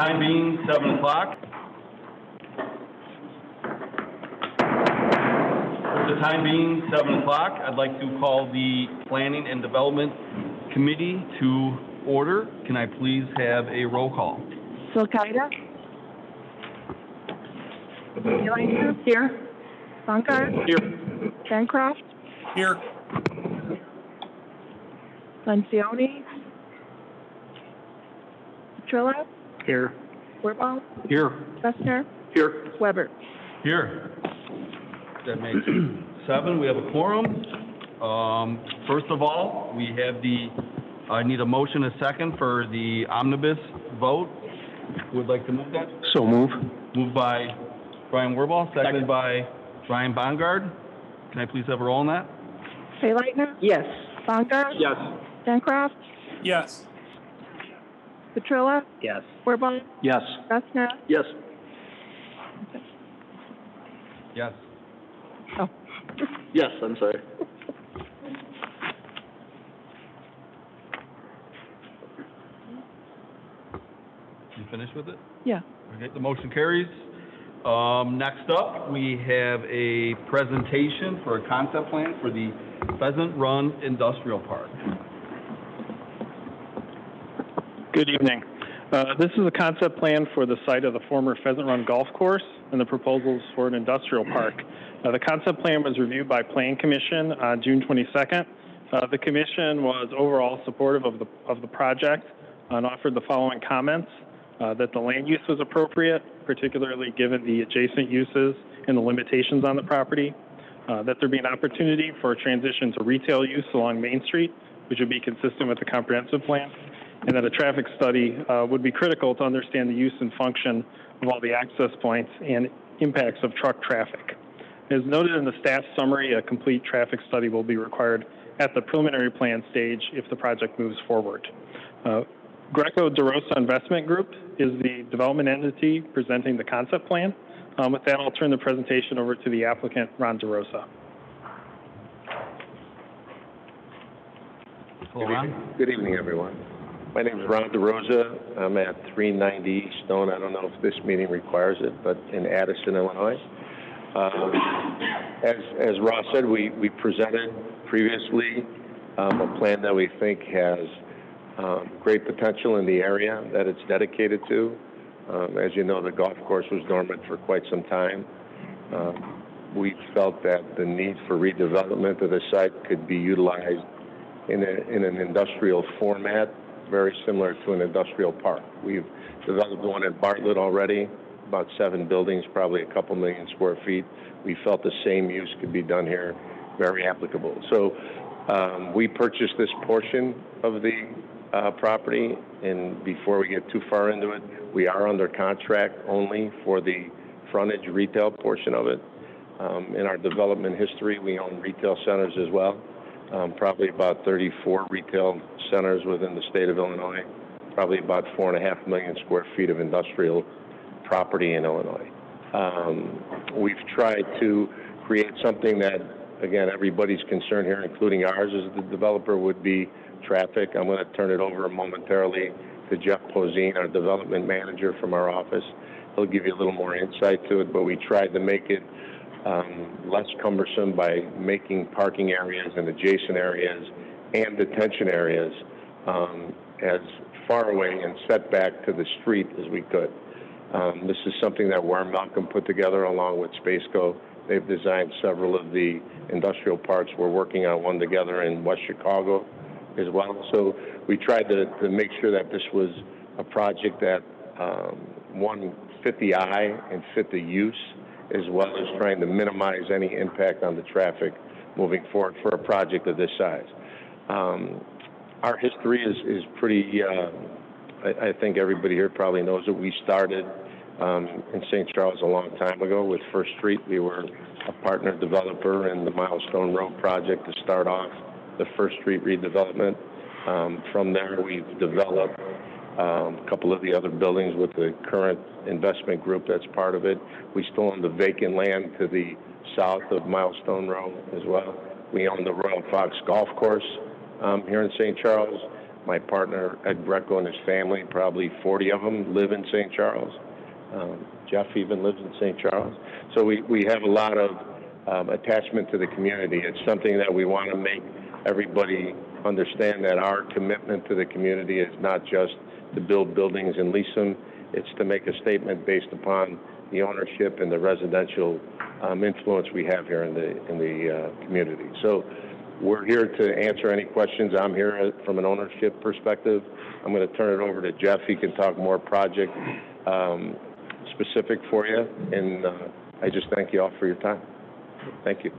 time being 7 o'clock. With the time being 7 o'clock, I'd like to call the Planning and Development Committee to order. Can I please have a roll call? Silkaida. Elena. Here. Bankard. Here. Bancroft. Here. Lencioni. Petrilla. Here. Wirball. Here. Fessner. Here. Weber. Here. That makes 7. We have a quorum. First of all, we have I need a motion, a second for the omnibus vote. Who would like to move that? So move. Moved by Brian Wirball, seconded by Brian Bongard. Can I please have a roll on that? Leitner. Yes. Bongard. Yes. Bancroft. Yes. Petrilla. Yes. Wirball. Yes. Fessner. Yes. Yes. Oh. Yes, I'm sorry. You finished with it? Yeah. Okay, the motion carries. Next up, we have a presentation for a concept plan for the Pheasant Run Industrial Park. Good evening. This is a concept plan for the site of the former Pheasant Run Golf Course and the proposals for an industrial park. The concept plan was reviewed by Plan Commission on June 22nd. The commission was overall supportive of the project and offered the following comments: that the land use was appropriate, particularly given the adjacent uses and the limitations on the property, that there be an opportunity for a transition to retail use along Main Street, which would be consistent with the comprehensive plan, and that a traffic study would be critical to understand the use and function of all the access points and impacts of truck traffic. As noted in the staff summary, a complete traffic study will be required at the preliminary plan stage if the project moves forward. Greco DeRosa Investment Group is the development entity presenting the concept plan. With that, I'll turn the presentation over to the applicant, Ron DeRosa. Hello, Ron. Good evening, everyone. My name is Ron DeRosa. I'm at 390 East Stone. I don't know if this meeting requires it, but in Addison, Illinois. As Ross said, we presented previously a plan that we think has great potential in the area that it's dedicated to. As you know, the golf course was dormant for quite some time. We felt that the need for redevelopment of the site could be utilized in an industrial format, very similar to an industrial park. We've developed one at Bartlett already, about 7 buildings, probably a couple million square feet. We felt the same use could be done here, very applicable. So we purchased this portion of the property, and before we get too far into it, we are under contract only for the frontage retail portion of it. In our development history, we own retail centers as well, probably about 34 retail centers within the state of Illinois, probably about 4.5 million square feet of industrial property in Illinois. We've tried to create something that, again, everybody's concern here, including ours, is the developer would be traffic. I'm going to turn it over momentarily to Jeff Posine, our development manager from our office. He'll give you a little more insight to it, but we tried to make it less cumbersome by making parking areas and adjacent areas and detention areas as far away and set back to the street as we could. This is something that Warren Malcolm put together along with Spaceco. They've designed several of the industrial parks. We're working on one together in West Chicago as well. So we tried to make sure that this was a project that, one, fit the eye and fit the use, as well as trying to minimize any impact on the traffic moving forward for a project of this size. Our history is pretty, I think everybody here probably knows that we started in St. Charles a long time ago with First Street. We were a partner developer in the Milestone Road project to start off the First Street redevelopment. From there, we've developed a couple of the other buildings with the current investment group that's part of it. We still own the vacant land to the south of Milestone Road as well. We own the Royal Fox Golf Course here in St. Charles. My partner, Ed Greco, and his family, probably 40 of them, live in St. Charles. Jeff even lives in St. Charles. So we have a lot of attachment to the community. It's something that we want to make everybody understand, that our commitment to the community is not just to build buildings and lease them. It's to make a statement based upon the ownership and the residential influence we have here in the community. So we're here to answer any questions. I'm here from an ownership perspective. I'm going to turn it over to Jeff. He can talk more project specific for you. And I just thank you all for your time. Thank you.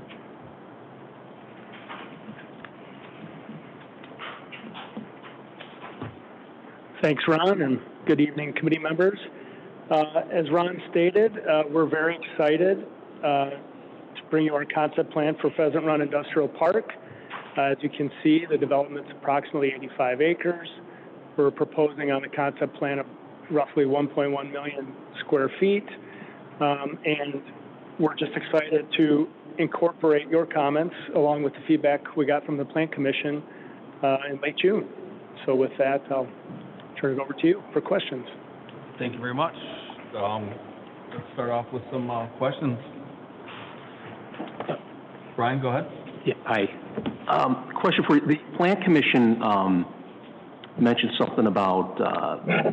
Thanks, Ron, and good evening, committee members. As Ron stated, we're very excited to bring you our concept plan for Pheasant Run Industrial Park. As you can see, the development's approximately 85 acres. We're proposing on the concept plan of roughly 1.1 million square feet, and we're just excited to incorporate your comments along with the feedback we got from the Plan Commission in late June. So with that, I'll turn it over to you for questions. Thank you very much. Let's start off with some questions. Brian, go ahead. Yeah, hi. Question for you. The Plan Commission mentioned something about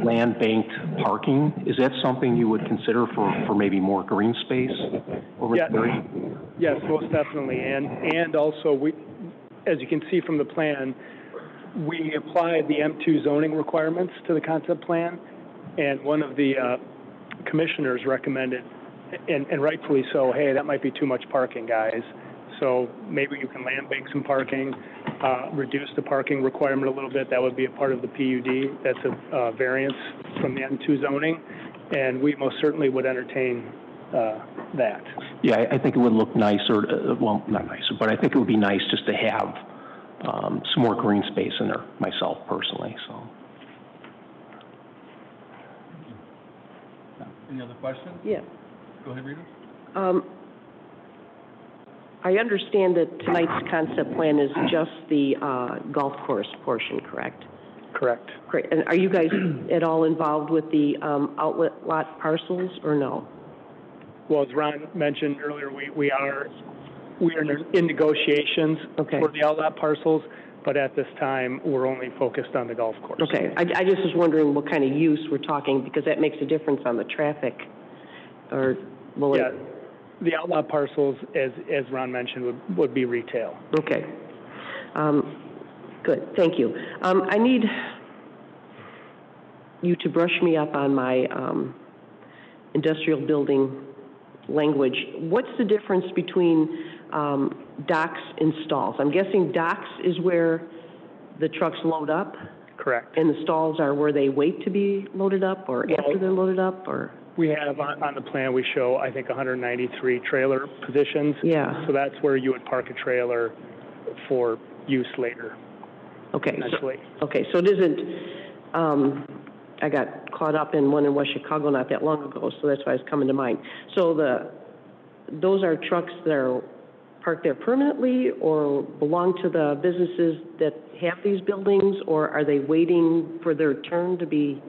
land banked parking. Is that something you would consider for maybe more green space over the area? Yes, most definitely. And also, as you can see from the plan, we applied the M2 zoning requirements to the concept plan, and one of the commissioners recommended, and rightfully so, hey, that might be too much parking, guys. So maybe you can land bank some parking, reduce the parking requirement a little bit. That would be a part of the PUD. That's a variance from the M2 zoning, and we most certainly would entertain that. Yeah, I think it would look nicer, well, not nicer, but I think it would be nice just to have some more green space in there, myself personally, so. Any other questions? Yeah. Go ahead, Rita. I understand that tonight's concept plan is just the golf course portion, correct? Correct. Great. And are you guys at all involved with the outlet lot parcels or no? Well, as Ron mentioned earlier, we are in negotiations for the outlet parcels, but at this time, we're only focused on the golf course. Okay. I just was wondering what kind of use we're talking, because that makes a difference on the traffic, or will it? The outlet parcels, as Ron mentioned, would be retail. Okay. Good. Thank you. I need you to brush me up on my industrial building language. What's the difference between docks and stalls? I'm guessing docks is where the trucks load up? Correct. And the stalls are where they wait to be loaded up, or after they're loaded up, or? We have on the plan, we show, I think, 193 trailer positions. Yeah. So that's where you would park a trailer for use later. Okay. Okay. So it isn't, I got caught up in one in West Chicago not that long ago, so that's why it's coming to mind. So those are trucks that are parked there permanently, or belong to the businesses that have these buildings, or are they waiting for their turn to be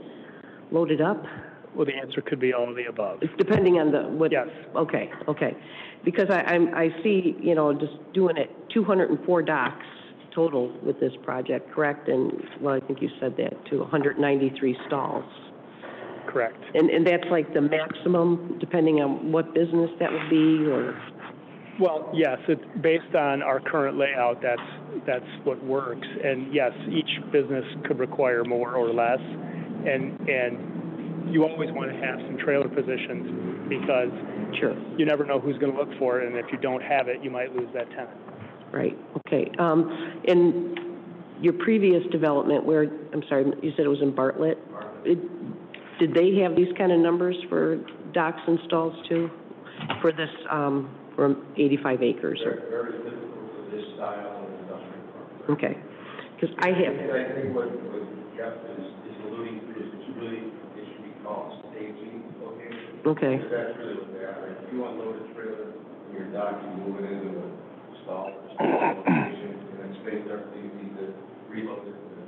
loaded up? Well, the answer could be all of the above. It's depending on what. Yes. Okay. Because I see, just doing it, 204 docks total with this project, correct? And, well, I think you said that, to 193 stalls. Correct. And that's like the maximum, depending on what business that would be, or? Well, yes, it's based on our current layout, that's what works. And yes, each business could require more or less. And you always want to have some trailer positions, because you never know who's going to look for it, and if you don't have it, you might lose that tenant. Right. Okay. In your previous development, I'm sorry, you said it was in Bartlett. Did they have these kind of numbers for docks and stalls too, for this for 85 acres? Very difficult for this style of industrial park. Okay. Because I think what Jeff is alluding to is it should be called staging location. Okay. Because that's really what they are. If you unload a trailer from your dock, you move it into a stall location, and then space there, you need to reload it to the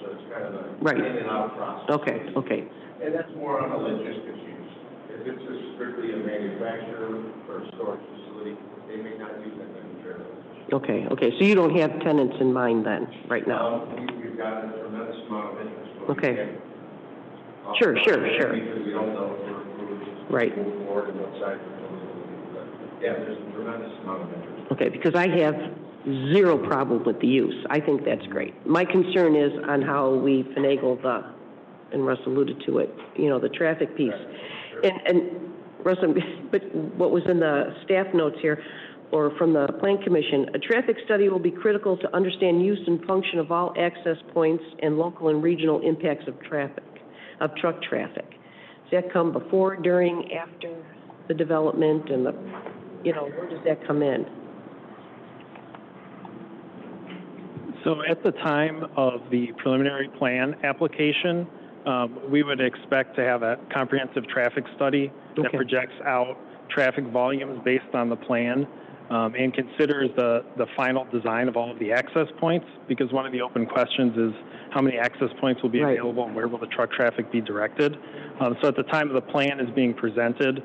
so it's kind of a Right. in and out process. Okay, okay, And that's more on a logistics use. If it's strictly a manufacturer or a storage facility, they may not use that many trailers. okay, okay. So you don't have tenants in mind then, right now? We've got a tremendous amount of interest. but we Okay. can't talk Sure, about sure, that sure. Because we don't know if we're Right. moving forward and what side we're going to. But yeah, there's a tremendous amount of interest. Okay, because I have zero problem with the use. I think that's great. My concern is on how we finagle the, and Russ alluded to it, you know, the traffic piece. And Russ, but what was in the staff notes here, or from the Plan Commission, a traffic study will be critical to understand use and function of all access points and local and regional impacts of traffic, of truck traffic. Does that come before, during, after the development, and the, you know, where does that come in? So at the time of the preliminary plan application, we would expect to have a comprehensive traffic study that Okay. projects out traffic volumes based on the plan, and considers the final design of all of the access points, because one of the open questions is how many access points will be Right. available and where will the truck traffic be directed. So at the time of the plan is being presented,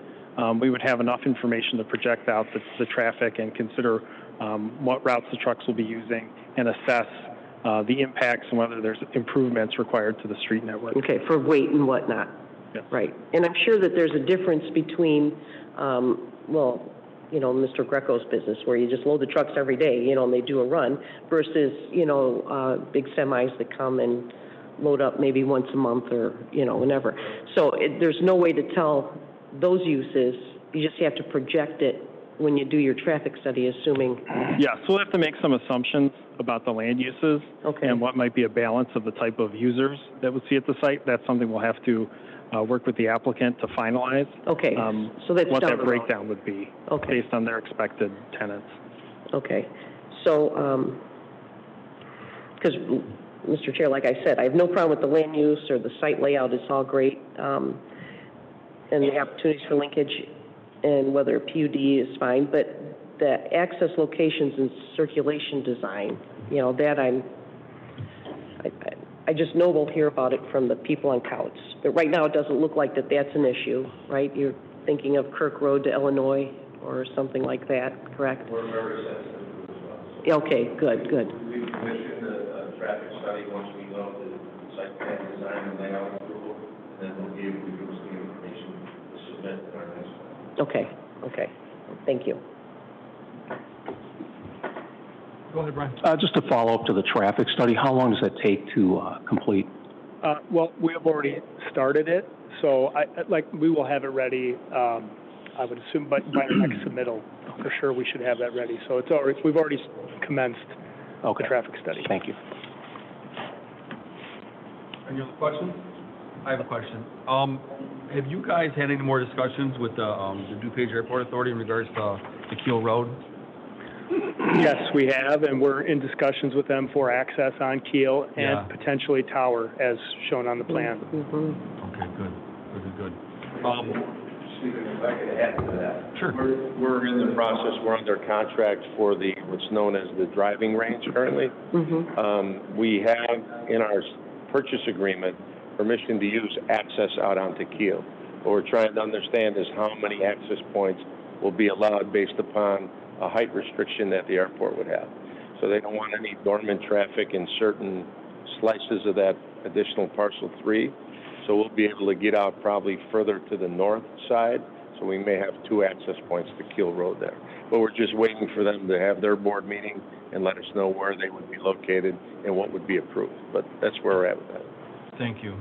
we would have enough information to project out the traffic and consider what routes the trucks will be using and assess the impacts and whether there's improvements required to the street network. Okay, for weight and whatnot. Yes. Right. And I'm sure that there's a difference between, well, you know, Mr. Greco's business, where you just load the trucks every day, you know, and they do a run, versus, you know, big semis that come and load up maybe once a month or, you know, whenever. So there's no way to tell those uses. You just have to project it when you do your traffic study, assuming, Yeah, so we'll have to make some assumptions about the land uses Okay. and what might be a balance of the type of users that we'll see at the site. That's something we'll have to work with the applicant to finalize. okay, so that's What down that the road. breakdown would be Okay. based on their expected tenants. Okay, so, because, Mr. Chair, like I said, I have no problem with the land use or the site layout, it's all great, and the opportunities for linkage, and whether PUD is fine, but the access locations and circulation design, you know, that I just know we'll hear about it from the people on Couts, but right now it doesn't look like that's an issue, right? You're thinking of Kirk Road to Illinois or something like that, correct? We're very sensitive to it as well. Okay, good, good. We commissioned a traffic study once we know the site plan design and layout approval, and then we'll give us the information to submit in our next one. Okay, okay, thank you. Go ahead, Brian. Just to follow up to the traffic study, how long does that take to complete? Well, we have already started it, so we will have it ready, I would assume, by the next submittal, for sure, we should have that ready. So we've already commenced the traffic study. Thank you. Any other questions? I have a question. Have you guys had any more discussions with the DuPage Airport Authority in regards to the Keel Road? Yes, we have, and we're in discussions with them for access on Keel Yeah. and potentially tower, as shown on the plan. Okay, good. Stephen, if I could add to that. Sure. We're in the process, we're under contract for what's known as the driving range currently. We have in our purchase agreement permission to use access out onto Keel. What we're trying to understand is how many access points will be allowed based upon a height restriction that the airport would have. So they don't want any dormant traffic in certain slices of that additional parcel 3. So we'll be able to get out probably further to the north side. So we may have 2 access points to Keel Road there. But we're just waiting for them to have their board meeting and let us know where they would be located and what would be approved. But that's where we're at with that. Thank you.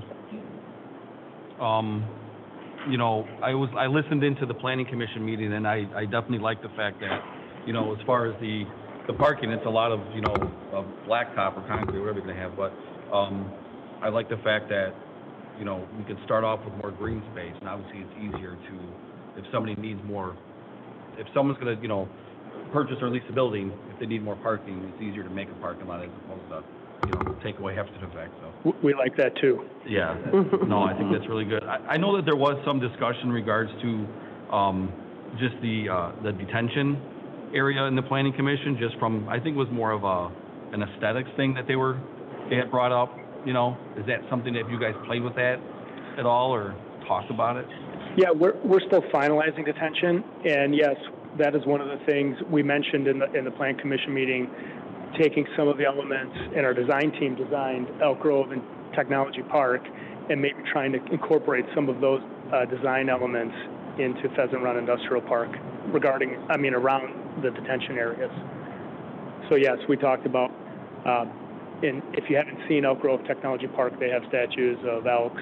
You know, I listened into the Planning Commission meeting, and I definitely like the fact that, you know, as far as the parking, it's a lot of, you know, of blacktop or concrete, whatever you're gonna have, but, I like the fact that, you know, we could start off with more green space, and obviously it's easier to, if somebody needs more, if someone's gonna, you know, purchase or lease a building, if they need more parking, it's easier to make a parking lot as opposed to, you know, take away after the fact, so. We like that, too. Yeah, no, I think that's really good. I know that there was some discussion in regards to, just the detention area in the Planning Commission, just from, I think it was more of an aesthetics thing that they had brought up. you know, is that something that you guys played with that at all or talked about it? Yeah, we're still finalizing detention, and yes, that is one of the things we mentioned in the Plan Commission meeting, taking some of the elements in our design team designed Elk Grove and Technology Park, and maybe trying to incorporate some of those design elements into Pheasant Run Industrial Park around the detention areas. So yes, we talked about, and if you haven't seen Elk Grove Technology Park, they have statues of elks.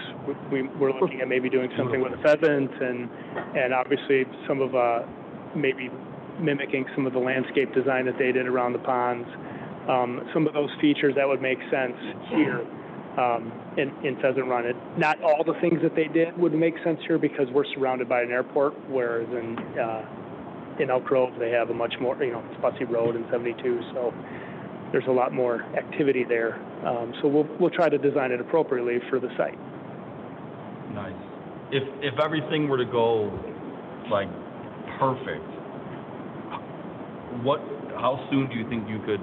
We're looking at maybe doing something with a pheasant, and obviously some of maybe mimicking some of the landscape design that they did around the ponds. Some of those features that would make sense here in Pheasant Run. Not all the things that they did would make sense here because we're surrounded by an airport, whereas in Elk Grove they have a much more, it's Bussey Road and 72, so there's a lot more activity there. So we'll try to design it appropriately for the site. Nice. If everything were to go like perfect, how soon do you think you could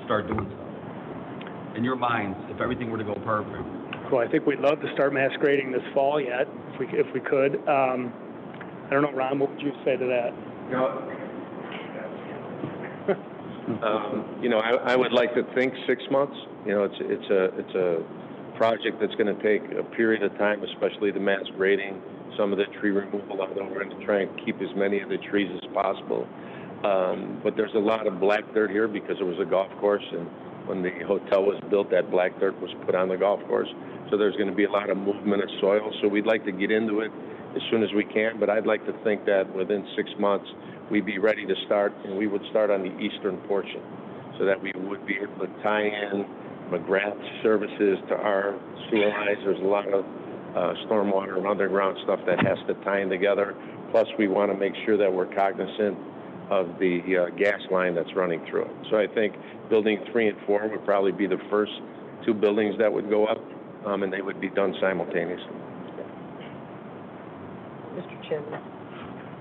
start doing stuff? In your minds, if everything were to go perfect. Well, I think we'd love to start mass grading this fall yet, if we could. I don't know, Ron, what would you say to that? I would like to think 6 months. It's a project that's going to take a period of time, especially the mass grading, some of the tree removal. I know we're going to try and keep as many of the trees as possible. But there's a lot of black dirt here because it was a golf course, and when the hotel was built, that black dirt was put on the golf course. So there's going to be a lot of movement of soil. So we'd like to get into it as soon as we can, but I'd like to think that within 6 months, we'd be ready to start, and we would start on the eastern portion so that we would be able to tie in McGrath services to our sewer lines. There's a lot of stormwater and underground stuff that has to tie in together. Plus, we want to make sure that we're cognizant of the gas line that's running through it. So I think building 3 and 4 would probably be the first 2 buildings that would go up, and they would be done simultaneously. Mr. Chairman,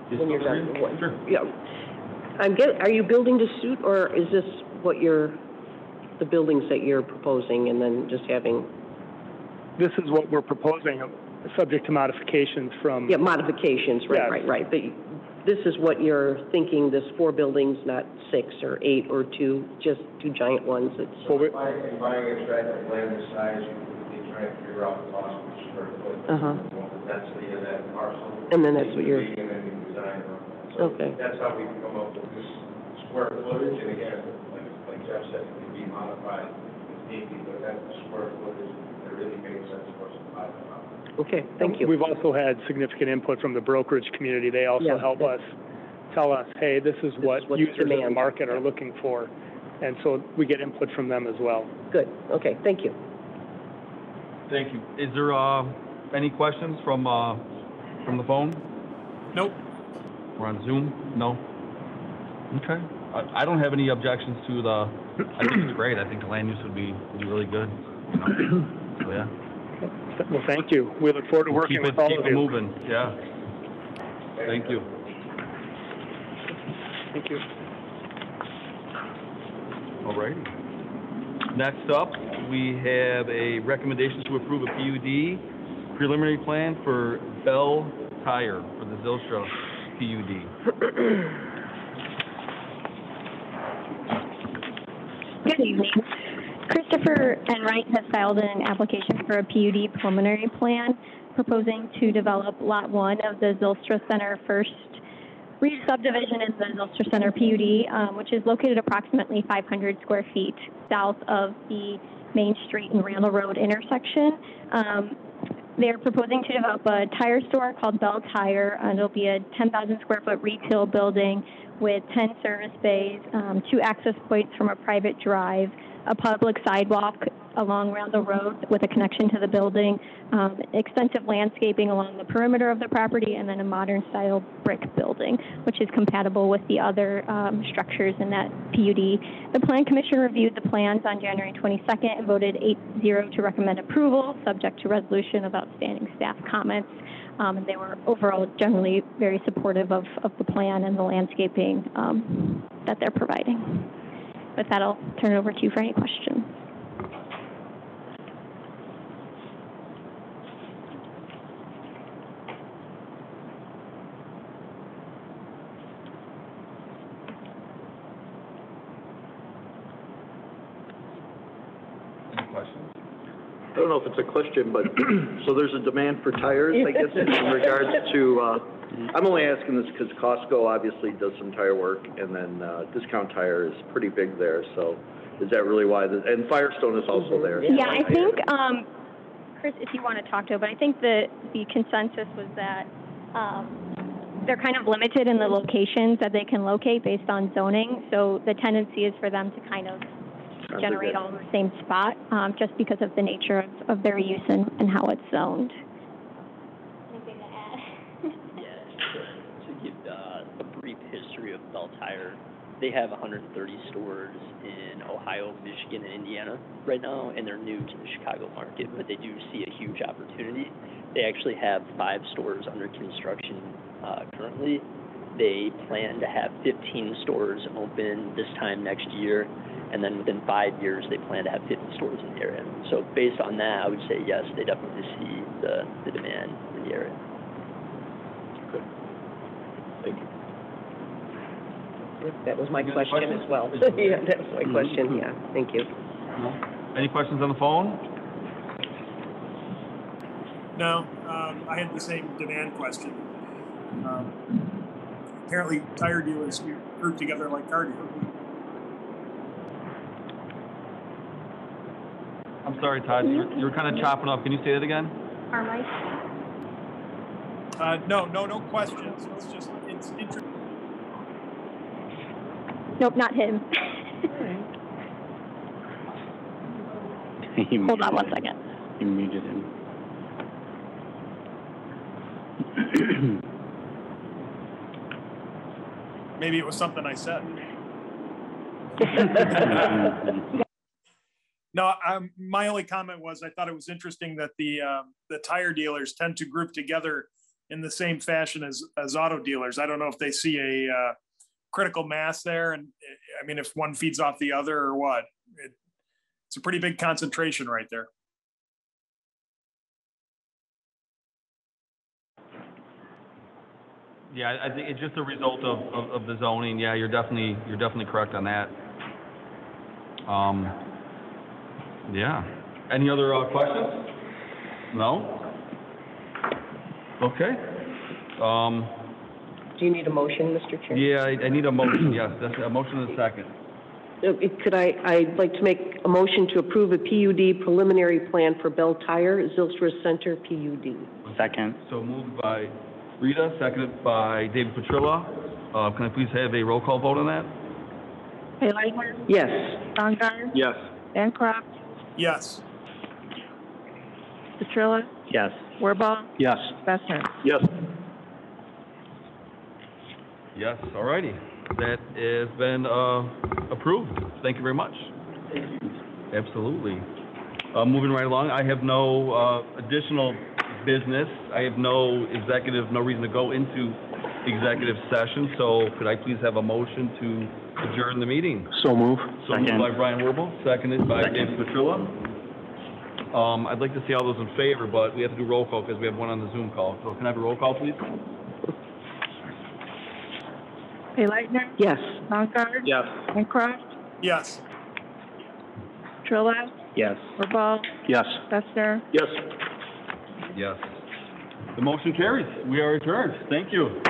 Yes, when you're done. Sure. Yeah. Are you building to suit, or is this the buildings that you're proposing and then just having? This is what we're proposing, subject to modifications from. Yeah, modifications, right, Yes. right. But this is what you're thinking, this 4 buildings, not 6 or 8 or 2, just 2 giant ones. Buying a tract of land this size, you would be trying to figure out the cost per square foot, the density of that parcel. And then that's what you're. And then you design around that. So Okay. that's how we come up with this square footage, and again, like Jeff said, it can be modified if need be, but that square footage that really makes sense for us to buy the property. Okay, thank you. We've also had significant input from the brokerage community. They also help us tell us, hey, this is what users in the market are looking for. And so we get input from them as well. Good, okay, thank you. Thank you. Is there any questions from the phone? Nope. We're on Zoom? No? Okay. I don't have any objections to I think it's great. I think the land use would be really good. So, yeah. Well, thank you. We look forward to working with all of you. Keep it moving, yeah. Thank you. Thank you. All right. Next up, we have a recommendation to approve a PUD preliminary plan for Bell Tire for the Zylstra PUD. Good evening. Christopher Enright has filed an application for a PUD preliminary plan proposing to develop Lot 1 of the Zylstra Center First Subdivision in the Zylstra Center PUD, which is located approximately 500 square feet south of the Main Street and Randall Road intersection. They're proposing to develop a tire store called Bell Tire, and it'll be a 10,000 square foot retail building with 10 service bays, 2 access points from a private drive, a public sidewalk along Randall Road with a connection to the building, extensive landscaping along the perimeter of the property, and then a modern-style brick building, which is compatible with the other structures in that PUD. The Plan Commission reviewed the plans on January 22nd and voted 8-0 to recommend approval, subject to resolution of outstanding staff comments. And they were overall generally very supportive of the plan and the landscaping that they're providing. With that, I'll turn it over to you for any questions. questions? I don't know if it's a question, but, so there's a demand for tires, I guess, in regards to, I'm only asking this because Costco obviously does some tire work, and then Discount Tire is pretty big there, so is that really why, and Firestone is also there. so Yeah, I think, Chris, if you want to talk to it, but I think the consensus was that they're kind of limited in the locations that they can locate based on zoning. So the tendency is for them to kind of generate all in the same spot, just because of the nature of their use and how it's zoned. Anything to add? To give a brief history of Bell Tire, they have 130 stores in Ohio, Michigan, and Indiana right now, and they're new to the Chicago market, but they do see a huge opportunity. They actually have 5 stores under construction currently. They plan to have 15 stores open this time next year, and then within 5 years, they plan to have 50 stores in the area. So based on that, I would say yes, they definitely see the demand in the area. Good. Thank you. That was my Any question questions? as well. Yeah, that was my question, yeah, thank you. Any questions on the phone? No, I had the same demand question. Apparently, tire dealers group together like car dealers. I'm sorry, Todd, you're kind of chopping up. Can you say that again? Carmike? No questions. It's interesting. Nope, not him. Hold on 1 second. You muted him. Maybe it was something I said. No, my only comment was I thought it was interesting that the tire dealers tend to group together in the same fashion as auto dealers. I don't know if they see a critical mass there, and I mean, if one feeds off the other or what. It's a pretty big concentration right there. Yeah, I think it's just a result of the zoning. Yeah, you're definitely correct on that. Yeah. Any other questions? No? Okay. Do you need a motion, Mr. Chair? Yeah, I need a motion, yes, that's a motion and a second. I'd like to make a motion to approve a PUD preliminary plan for Bell Tire, Zylstra Center PUD. Second. So moved by Rita, seconded by David Petrilla. Can I please have a roll call vote on that? Leitner? Yes. Baumgart? Yes. Bancroft? Yes. Petrilla? Yes. Wirball? Yes. Bessner? Yes. Yes, all righty. That has been approved. Thank you very much. Absolutely. Moving right along, I have no additional business. I have no reason to go into executive session, so could I please have a motion to adjourn the meeting? So move. So moved by Brian Wirball, seconded by David Petrilla. I'd like to see all those in favor, but we have to do roll call because we have one on the Zoom call. So can I have a roll call, please? Leitner? Yes. Baumgart? Yes. Bancroft? Yes. Petrilla? Yes. Wirball? Yes. Bessner? Yes. Yes. The motion carries. We are adjourned. Thank you.